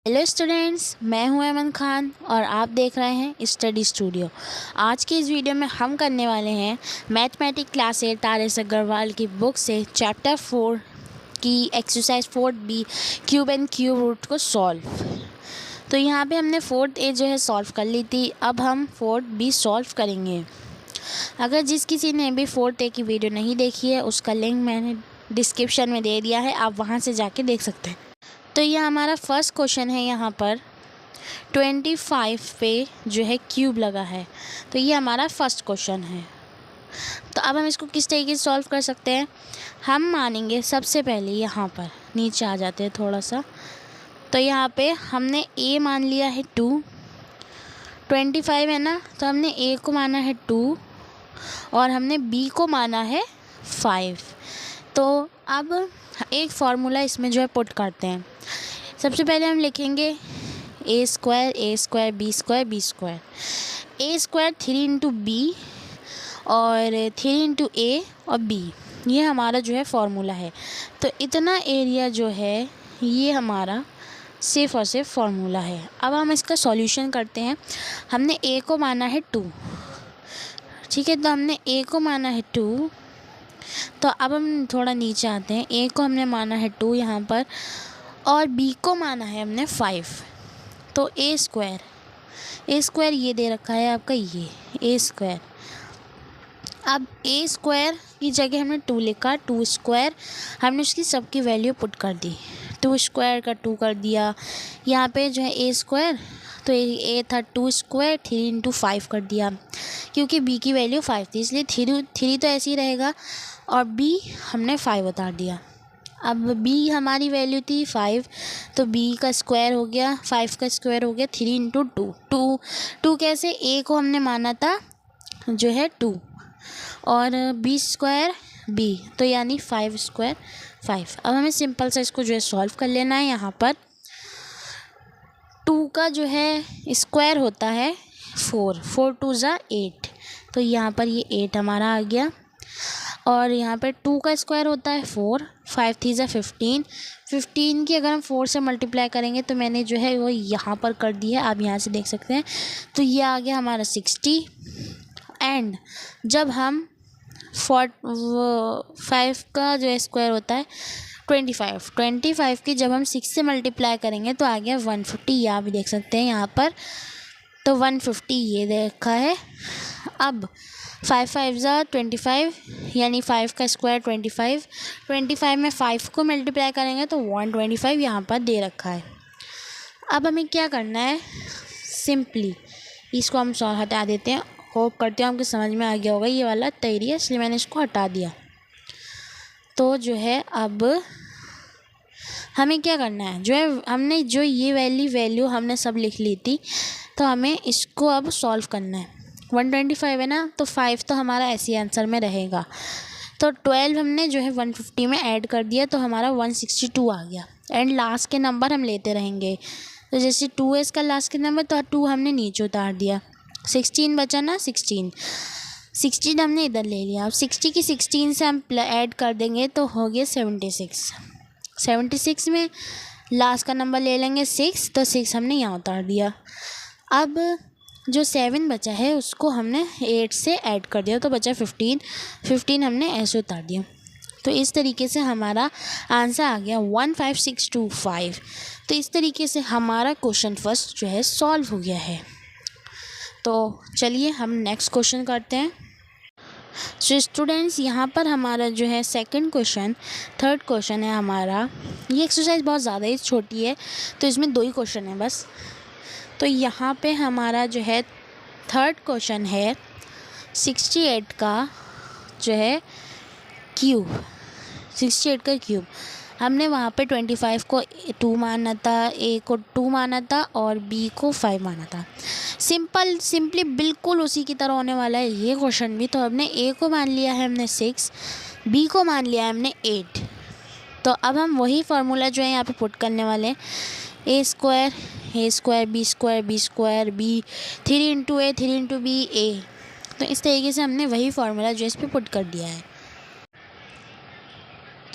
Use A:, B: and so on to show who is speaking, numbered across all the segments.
A: Hello students, मैं हूं अमन खान और आप देख रहे हैं स्टडी स्टूडियो। आज की इस वीडियो में हम करने वाले हैं मैथमेटिक्स क्लास 8 आर.एस. अग्रवाल की बुक से चैप्टर 4 की exercise 4B cube and cube root को सॉल्व। तो यहाँ पे हमने 4A जो है सॉल्व कर ली थी। अब हम 4B सॉल्व करेंगे। अगर जिस किसी ने भी 4A की वीडियो नहीं देखी है, उसका लिंक मैंने डिस्क्रिप्शन में दे दिया है, आप वहाँ से जाके देख सकते हैं। तो ये हमारा फर्स्ट क्वेश्चन है। यहाँ पर 25 पे जो है क्यूब लगा है, तो ये हमारा फर्स्ट क्वेश्चन है। तो अब हम इसको किस तरीके से सॉल्व कर सकते हैं, हम मानेंगे सबसे पहले यहाँ पर नीचे आ जाते हैं थोड़ा सा। तो यहाँ पे हमने a मान लिया है 2, 25 है ना, तो हमने a को माना है 2 और हमने b को माना है 5। तो अब एक फार्मूला इसमें जो है पुट करते हैं। सबसे पहले हम लिखेंगे a square b square. a square 3 into B और 3 इंटू a और b, ये हमारा जो है फार्मूला है। तो इतना एरिया जो है ये हमारा सिर्फ और सिर्फ फार्मूला है। अब हम इसका सॉल्यूशन करते हैं। हमने a को माना है 2, ठीक है, तो हमने a को माना है 2। तो अब हम थोड़ा नीचे आते हैं। a को हमने माना है 2 यहाँ पर और b को माना है हमने 5। तो a स्क्वायर ये दे रखा है आपका, ये a स्क्वायर। अब a स्क्वायर की जगह हमने 2 लिखा, 2 स्क्वायर हमने उसकी सबकी वैल्यू पुट कर दी। 2 स्क्वायर का 2 कर दिया। यहाँ पे जो है a स्क्वायर, तो a था 2 स्क्वायर, 3 इंटू 5 कर दिया, क्योंकि b की वैल्यू 5 थी इसलिए 3 तो ऐसे ही रहेगा और b हमने 5 उतार दिया। अब b हमारी वैल्यू थी 5, तो b का स्क्वायर हो गया, 5 का स्क्वायर हो गया 3 इंटू 2 कैसे, a को हमने माना था जो है 2 और b स्क्वायर b, तो यानी 5 स्क्वायर 5। अब हमें सिंपल सा इसको जो है सॉल्व कर लेना है। यहाँ पर 2 का जो है स्क्वायर होता है 4 2 ज़ा 8, तो यहाँ पर ये 8 हमारा आ गया। और यहाँ पर 2 का स्क्वायर होता है 4, 5 3 ज़ा 15। 15 की अगर हम 4 से मल्टीप्लाई करेंगे, तो मैंने जो है वो यहाँ पर कर दी है, आप यहाँ से देख सकते हैं। तो ये आ गया हमारा 60। एंड जब हम 5 का जो है स्क्वायर होता है 25 की जब हम 6 से मल्टीप्लाई करेंगे तो आ गया 150, ये आप भी देख सकते हैं यहाँ पर। तो 150 ये दे रखा है। अब 5 5 ज़ा 25, यानी 5 का स्क्वायर 25 में 5 को मल्टीप्लाई करेंगे तो 125 यहाँ पर दे रखा है। अब हमें क्या करना है, सिंपली इसको हम हटा देते हैं। होप करते हैं आपको समझ में आ गया होगा ये वाला तैरिया, इसलिए मैंने इसको हटा दिया। तो जो है अब हमें क्या करना है, जो है हमने जो ये वैल्यू हमने सब लिख ली थी, तो हमें इसको अब सॉल्व करना है। 125 है ना, तो 5 तो हमारा ऐसे आंसर में रहेगा। तो 12 हमने जो है 150 में ऐड कर दिया, तो हमारा 162 आ गया। एंड लास्ट के नंबर हम लेते रहेंगे। तो जैसे 2 है इसका लास्ट के नंबर, तो 2 हमने नीचे उतार दिया। 16 बचा ना, 16 हमने इधर ले लिया। अब 60 की 16 से हम ऐड कर देंगे तो हो गया 76 में लास्ट का नंबर ले लेंगे 6, तो 6 हमने यहाँ उतार दिया। अब जो 7 बचा है उसको हमने 8 से ऐड कर दिया, तो बचा 15 हमने ऐसे उतार दिया। तो इस तरीके से हमारा आंसर आ गया 15625। तो इस तरीके से हमारा क्वेश्चन फर्स्ट जो है सॉल्व हो गया है। तो चलिए हम नेक्स्ट क्वेश्चन करते हैं। सो स्टूडेंट्स, यहाँ पर हमारा जो है थर्ड क्वेश्चन है हमारा। ये एक्सरसाइज बहुत ज़्यादा ही छोटी है, तो इसमें 2 ही क्वेश्चन है बस। तो यहाँ पे हमारा जो है थर्ड क्वेश्चन है 68 का जो है क्यूब, 68 का क्यूब। हमने वहाँ पे 25 को 2 माना था, a को 2 माना था और b को 5 माना था। सिंपली बिल्कुल उसी की तरह होने वाला है ये क्वेश्चन भी। तो हमने a को मान लिया है हमने 6, b को मान लिया है हमने 8। तो अब हम वही फार्मूला जो है यहाँ पे पुट करने वाले हैं। a square b square b 3 into a 3 into b a। तो इस तरीके से हमने वही फार्मूला जो है इस पर पुट कर दिया है।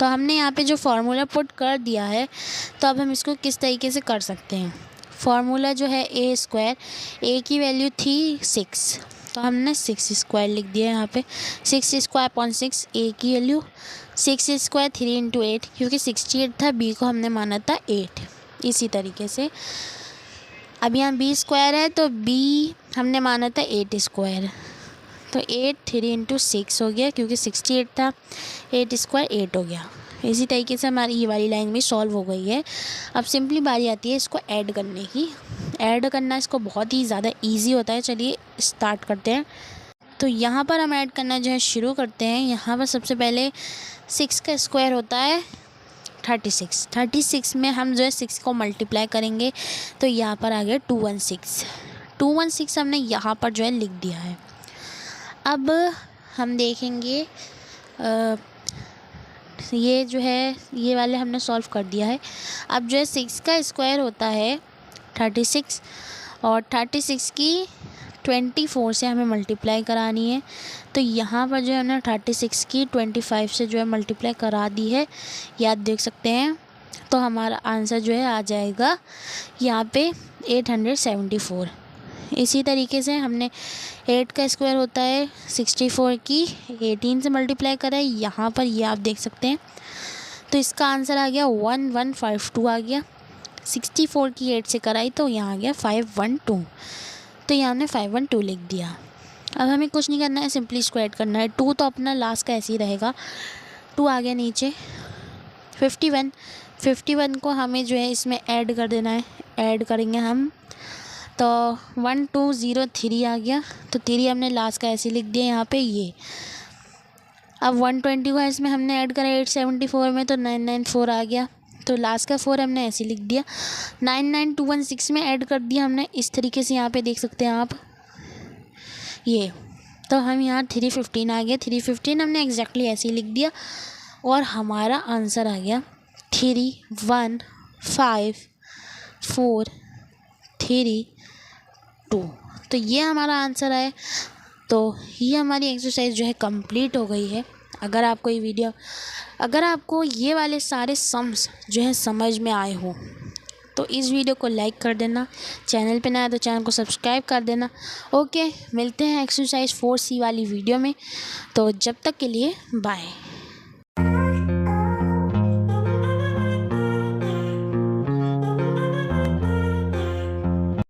A: तो हमने यहाँ पे जो फार्मूला पुट कर दिया है, तो अब हम इसको किस तरीके से कर सकते हैं। फार्मूला जो है ए स्क्वायर, ए की वैल्यू थी 6, तो हमने 6 स्क्वायर लिख दिया यहाँ पे। 6 स्क्वायर अपॉन 6, ए की वैल्यू 6 स्क्वायर 3 इंटू 8, क्योंकि 68 था, बी को हमने माना था 8। इसी तरीके से अब यहाँ बी स्क्वायर है, तो बी हमने माना था 8 स्क्वायर, तो 8 3 इंटू 6 हो गया, क्योंकि 68 था, 8 स्क्वायर 8 हो गया। इसी तरीके से हमारी ये वाली लाइन भी सॉल्व हो गई है। अब सिंपली बारी आती है इसको ऐड करने की। ऐड करना इसको बहुत ही ज़्यादा इजी होता है। चलिए स्टार्ट करते हैं। तो यहाँ पर हम ऐड करना जो है शुरू करते हैं। यहाँ पर सबसे पहले 6 का स्क्वायर होता है 36। 36 में हम जो है 6 को मल्टीप्लाई करेंगे, तो यहाँ पर आ गया 216। 216 हमने यहाँ पर जो है लिख दिया है। अब हम देखेंगे ये जो है ये वाले हमने सॉल्व कर दिया है। अब जो है 6 का स्क्वायर होता है 36, और 36 की 24 से हमें मल्टीप्लाई करानी है, तो यहाँ पर जो है हमने 36 की 25 से जो है मल्टीप्लाई करा दी है, याद देख सकते हैं। तो हमारा आंसर जो है आ जाएगा यहाँ पे 874। इसी तरीके से हमने 8 का स्क्वायर होता है 64 की 18 से मल्टीप्लाई करा है, यहाँ पर ये आप देख सकते हैं। तो इसका आंसर आ गया 1152 आ गया। 64 की 8 से कराई, तो यहाँ आ गया 512, तो यहाँ हमने 512 लिख दिया। अब हमें कुछ नहीं करना है, सिंपली स्क्वायर करना है। 2 तो अपना लास्ट का ऐसे ही रहेगा, 2 आ गया नीचे। 51 को हमें जो है इसमें ऐड कर देना है। ऐड करेंगे हम, तो 1203 आ गया, तो 3 हमने लास्ट का ऐसे लिख दिया यहाँ पे ये। अब 120 को इसमें हमने ऐड करा 874 में, तो 994 आ गया, तो लास्ट का 4 हमने ऐसे लिख दिया। 99216 में ऐड कर दिया हमने इस तरीके से, यहाँ पे देख सकते हैं आप ये। तो हम यहाँ 315 आ गया। 315 हमने एग्जैक्टली ऐसे ही लिख दिया, और हमारा आंसर आ गया 31543 2। तो ये हमारा आंसर है। तो ये हमारी एक्सरसाइज जो है कंप्लीट हो गई है। अगर आपको ये वाले सारे सम्स जो है समझ में आए हो, तो इस वीडियो को लाइक कर देना। चैनल पे नया है तो चैनल को सब्सक्राइब कर देना। ओके, मिलते हैं एक्सरसाइज 4C वाली वीडियो में। तो जब तक के लिए बाय।